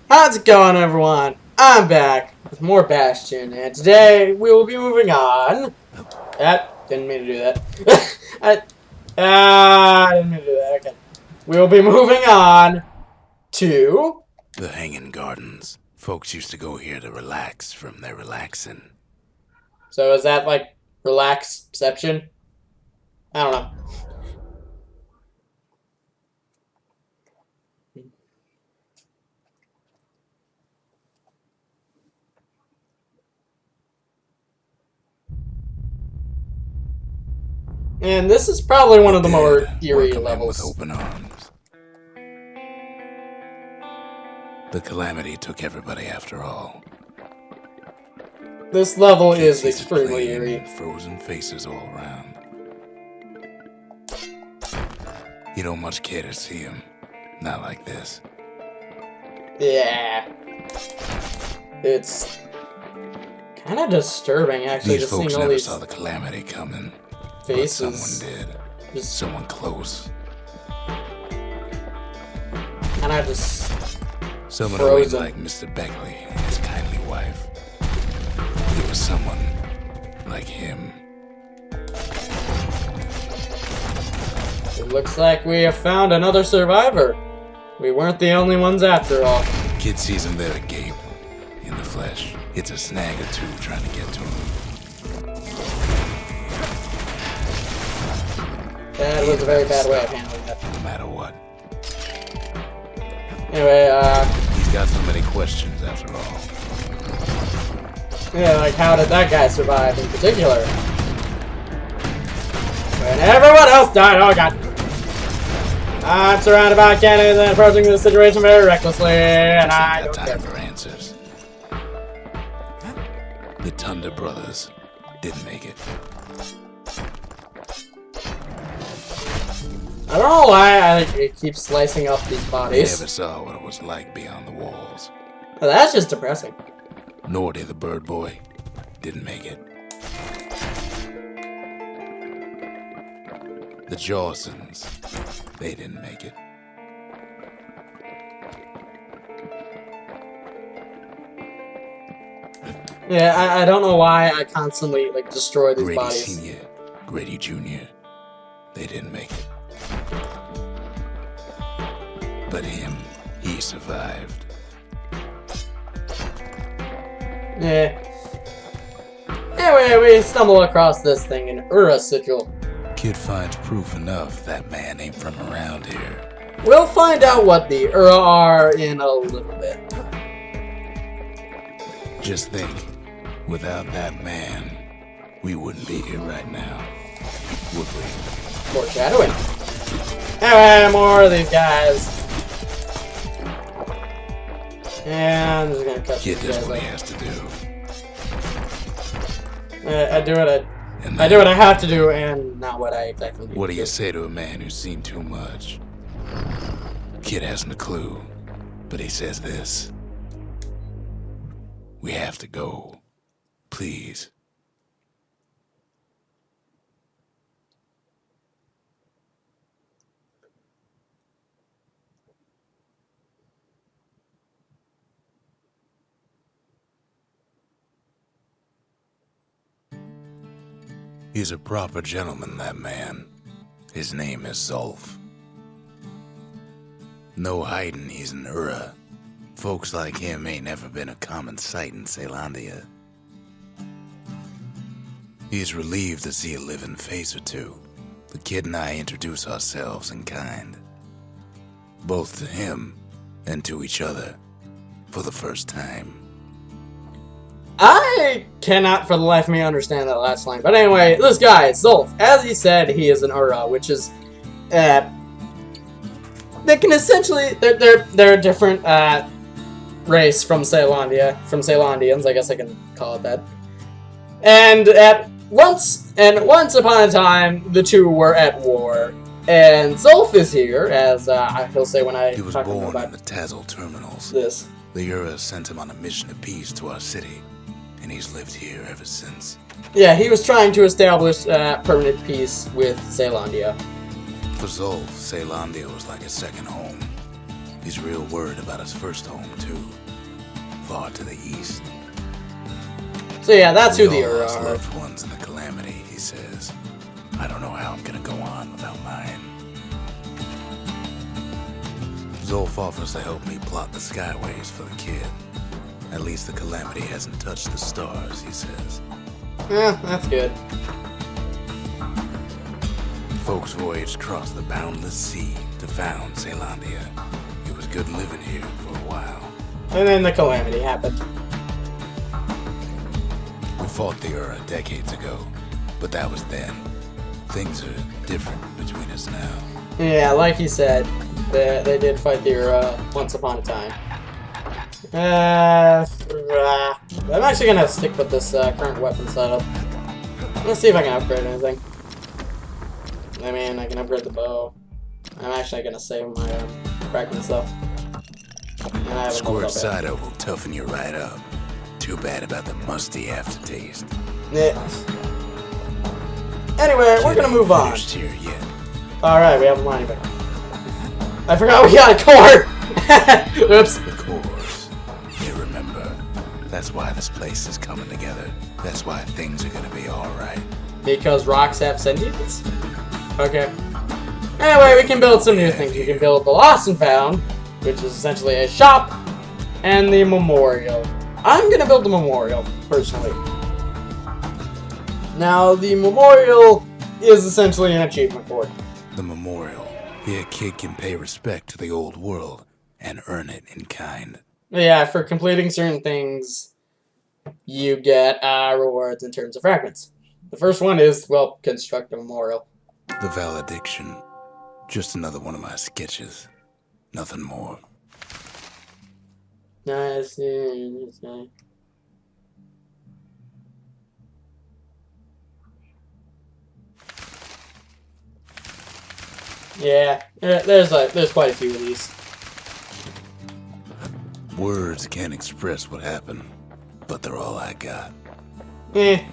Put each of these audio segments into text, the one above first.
How's it going, everyone? I'm back with more Bastion, and today we will be moving on. Didn't mean to do that. I didn't mean to do that. Okay. We will be moving on to the Hanging Gardens. Folks used to go here to relax from their relaxing. So is that like relaxception? I don't know. And this is probably one of the more eerie levels. With open arms. The calamity took everybody after all. This level is extremely eerie. Frozen faces all around. You don't much care to see him. Not like this. Yeah. It's kind of disturbing, actually, these just folks seeing all never these saw the calamity coming. faces. But someone did. Just someone close. And I just someone who ain't like Mr. Beckley and his kindly wife. It was someone like him. It looks like we have found another survivor. We weren't the only ones after all. Kid sees him there agape, in the flesh. It's a snag or two trying to get to him. That was a very bad way of handling that. No matter what. Anyway, he's got so many questions after all. Yeah, like how did that guy survive in particular? When everyone else died, oh god. I'm surrounded by cannons and approaching this situation very recklessly, and I don't care. For answers. The Thunder brothers didn't make it. I don't know why I keep slicing up these bodies. They never saw what it was like beyond the walls. Well, that's just depressing. Nor did the bird boy. Didn't make it. The Jawsons. They didn't make it. Yeah, I don't know why I constantly like destroy these Grady bodies. Senior, Grady Junior. They didn't make it. But him, he survived. Yeah. Anyway, we stumble across this thing in Ura sigil. Kid finds proof enough that man ain't from around here. We'll find out what the Ura are in a little bit. Just think, without that man, we wouldn't be here right now, would we? Foreshadowing. Anyway, more of these guys. And I'm just gonna cut Kid these does guys what up. he has to do. I do what I have to do, and not what I exactly need. What do you say to a man who's seen too much? Kid hasn't a clue, but he says this. We have to go. Please. He's a proper gentleman, that man. His name is Zulf. No hiding he's an Ura. Folks like him ain't never been a common sight in Caelondia. He's relieved to see a living face or two. The kid and I introduce ourselves in kind. Both to him and to each other for the first time. I cannot for the life of me understand that last line. But anyway, this guy, Zulf, as he said, he is an Ura, which is, they can essentially, they're a different, race from Caelondians, I guess I can call it that. And once upon a time, the two were at war. And Zulf is here, as he'll say when I He was talk to him born about in the Tazzle terminals. this. The Ura sent him on a mission of peace to our city, and he's lived here ever since. Yeah, he was trying to establish permanent peace with Caelondia. For Zulf, Caelondia was like a second home. He's real worried about his first home, too. Far to the east. So yeah, that's who the all Ura lost are. loved ones in the calamity, he says. I don't know how I'm gonna go on without mine. Zolf offers to help me plot the skyways for the kid. At least the calamity hasn't touched the stars, he says. Yeah, that's good. Folks voyaged across the boundless sea to found Caelandia. It was good living here for a while. And then the calamity happened. We fought the Ura decades ago, but that was then. Things are different between us now. Yeah, like he said, they did fight the Ura once upon a time. I'm actually gonna stick with this current weapon setup. Let's see if I can upgrade anything. I mean, I can upgrade the bow. I'm actually gonna save my fragment stuff. Squirt cider will toughen you right up. Too bad about the musty aftertaste. Yeah. Anyway, we're gonna move on. Here yet. Alright, we have a money back. I forgot we got a core! Oops. The cores. You remember. That's why this place is coming together. That's why things are gonna be alright. Because rocks have sentience? Okay. Anyway, we can build some new things. We can build the Lost and Found, which is essentially a shop, and the memorial. I'm gonna build the memorial, personally. Now, the memorial is essentially an achievement board. The memorial. Here, a kid can pay respect to the old world and earn it in kind. Yeah, for completing certain things, you get rewards in terms of fragments. The first one is, well, construct a memorial. The valediction. Just another one of my sketches. Nothing more. Nice. Yeah, there's quite a few of these. Words can't express what happened, but they're all I got. Eh.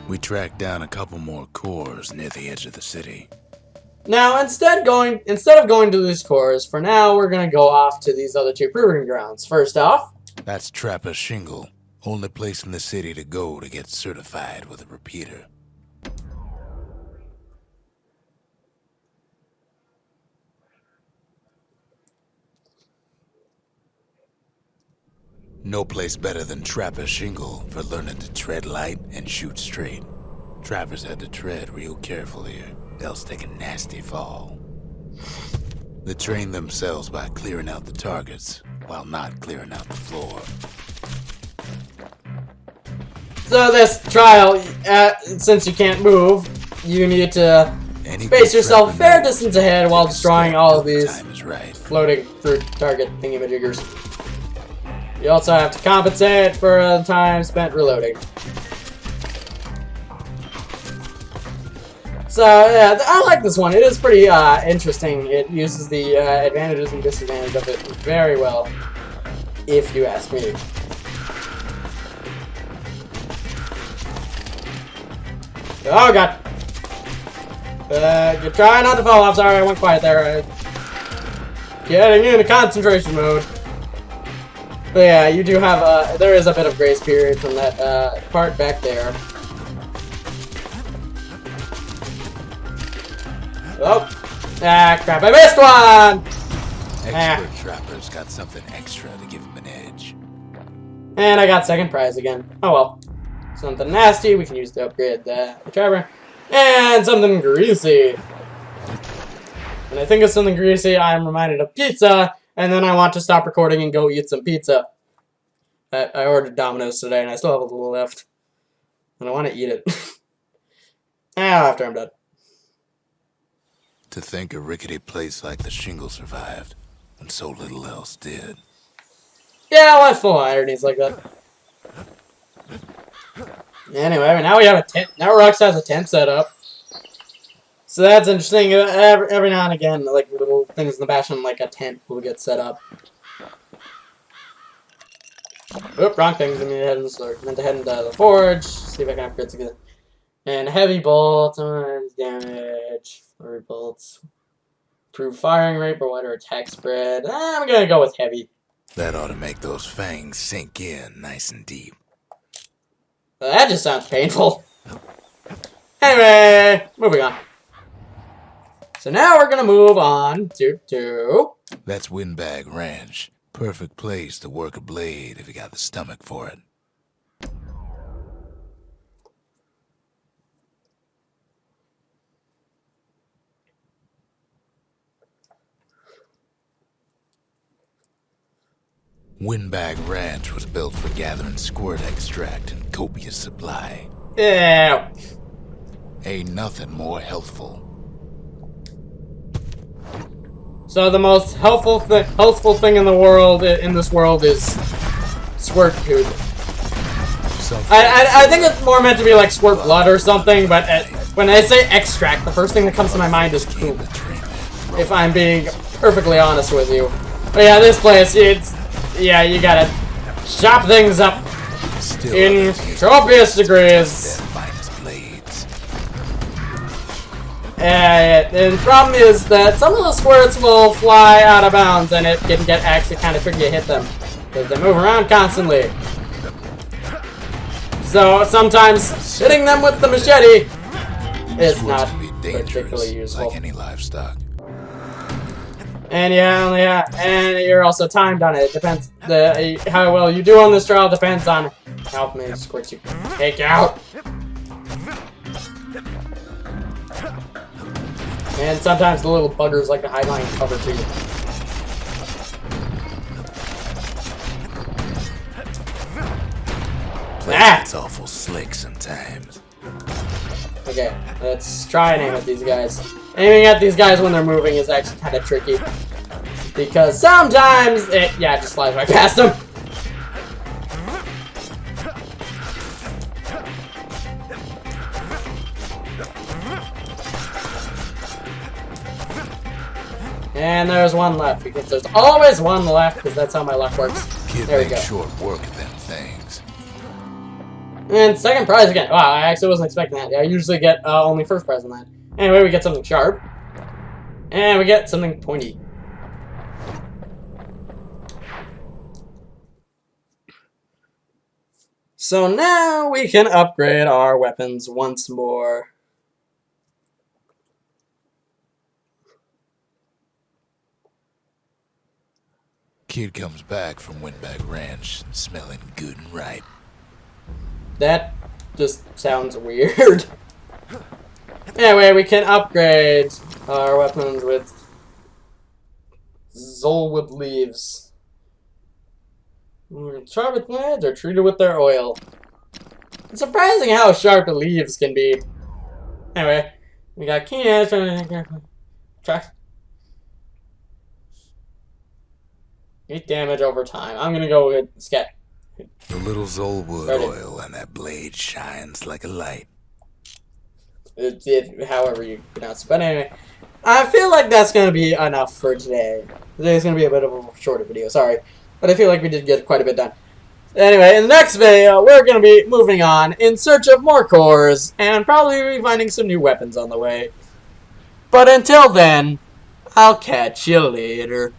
We tracked down a couple more cores near the edge of the city. Now, instead of going to these cores, for now we're gonna go off to these other two proving grounds. First off, That's Trapper's Shingle, only place in the city to go to get certified with a repeater. No place better than Trapper's Shingle for learning to tread light and shoot straight. Trappers had to tread real careful here, else take a nasty fall. They train themselves by clearing out the targets, while not clearing out the floor. so this trial, since you can't move, you need to space yourself a fair distance ahead while destroying all of these floating fruit target thingamajiggers. You also have to compensate for the time spent reloading. So yeah, I like this one. It is pretty interesting. It uses the advantages and disadvantages of it very well, if you ask me. Oh god! You try not to fall off. Sorry, I went quiet there. Getting into concentration mode. But yeah, you do have there is a bit of grace period from that part back there. Oh! Ah, crap, I missed one! Expert trappers got something extra to give them an edge. And I got second prize again. Oh well. Something nasty we can use to upgrade the trapper. And something greasy. When I think of something greasy, I'm reminded of pizza, and then I want to stop recording and go eat some pizza. I ordered Domino's today, and I still have a little left. And I want to eat it. After I'm done. To think a rickety place like the Shingle survived, when so little else did. Yeah, well, full of ironies like that. Anyway, now we have a tent. Now Rux has a tent set up. So that's interesting. Every now and again, like little things in the bastion, like a tent will get set up. Oop, wrong thing. Meant to head into the forge. See if I can upgrade again. And heavy bolts, damage, flurry bolts. Improve firing rate, but wider attack spread. I'm gonna go with heavy. That ought to make those fangs sink in nice and deep. That just sounds painful. Anyway, moving on. So now we're gonna move on to... That's Windbag Ranch. Perfect place to work a blade if you got the stomach for it. Windbag Ranch was built for gathering squirt extract in copious supply. Yeah. Ain't nothing more healthful. So the most healthful thing in the world, in this world, is squirt poop. I think it's more meant to be like squirt blood or something, but when I say extract, the first thing that comes to my mind is poop. If I'm being perfectly honest with you. But yeah, this place, yeah, you gotta chop things up in copious degrees. And the problem is that some of the squirts will fly out of bounds, and it can get actually kind of tricky to hit them because they move around constantly. So sometimes hitting them with the machete is not particularly useful. Like any livestock. And yeah, and you're also timed on it. It depends. How well you do on this trial depends on how many squirts you can take out. And sometimes the little buggers like to hide behind cover too. It's awful slick sometimes. Okay, let's try and aim at these guys. Aiming at these guys when they're moving is actually kind of tricky. Because sometimes it, yeah, just flies right past them. And there's one left, because there's always one left, because that's how my luck works. There we go. Short work of them things. And second prize again. Wow, I actually wasn't expecting that. I usually get only first prize on that. Anyway, we get something sharp. And we get something pointy. So now we can upgrade our weapons once more. Kid comes back from Windbag Ranch smelling good and ripe. That just sounds weird. Anyway, we can upgrade our weapons with Zolwood leaves. Try with blades or treated with their oil. It's surprising how sharp leaves can be. Anyway, we got keen edge. Track. 8 damage over time. I'm gonna go with Scat. The little Zolwood oil and that blade shines like a light. However you pronounce it. But anyway, I feel like that's going to be enough for today. Today's going to be a bit of a shorter video, sorry. But I feel like we did get quite a bit done. Anyway, in the next video, we're going to be moving on in search of more cores, and probably be finding some new weapons on the way. But until then, I'll catch you later.